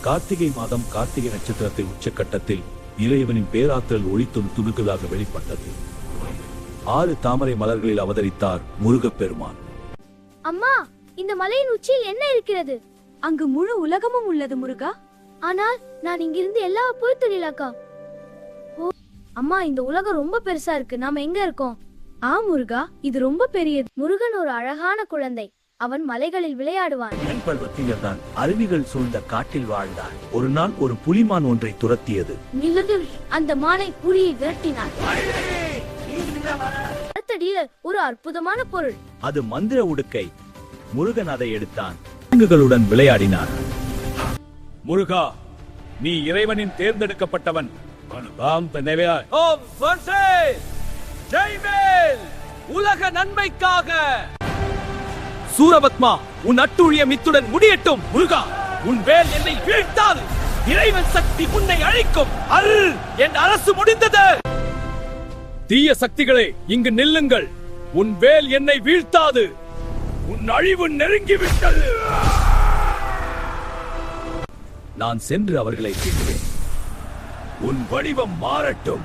கார்த்திகை மாதம் கார்த்திகை நட்சத்திரத்தின் உச்சக்கட்டத்தில் இறைவனின் பேராற்றல் ஒளித்தும் துணுக்குதாக வெளிப்பட்டது. 6 தாமரை மலர்களில் அவதரித்தார் முருகப்பெருமான். அம்மா, இந்த மலையின் உச்சியில் என்ன இருக்கிறது? அங்கு முழு உலகமும் உள்ளது முருகா. ஆனால் நான் இங்கிருந்து எல்லா பொறுத்தலிலாக்கா. ஓ அம்மா, இந்த உலகம் ரொம்ப பெருசா இருக்கு. நாம எங்க இருக்கோம்? முருகா, இது ரொம்ப பெரியது. முருகன் ஒரு அழகான குழந்தை. அவன் மலைகளில் விளையாடுவான். பருவத்தில்தான் அருவிகள் சூழ்ந்த காட்டில் வாழ்ந்தான். ஒரு நாள் ஒரு புலிமான் ஒன்றை துரத்தியது. அந்த மானை புலியை விரட்டினான். அடுத்தடியில் ஒரு அற்புதமான பொருள். அது மந்திர உடுக்கை. முருகன் அதை எடுத்தான். விலங்குகளுடன் விளையாடினார். முருகா, நீ இறைவனின் தேர்ந்தெடுக்கப்பட்டவன். உலக நன்மைக்காக சூரபத்மா, உன் அட்டுழியம் இத்துடன் முடியட்டும். முருகா, உன் வேல் என்னை வீழ்த்தாது. இறைவன் சக்தி உன்னை அழிக்கும். என் அரசு முடிந்தது. தீய சக்திகளே, இங்கு நில்லுங்கள். உன் வேல் என்னை வீழ்த்தாது. உன் அழிவு நெருங்கிவிட்டது. நான் சென்று அவர்களை கேட்கிறேன். உன் வடிவம் மாறட்டும்.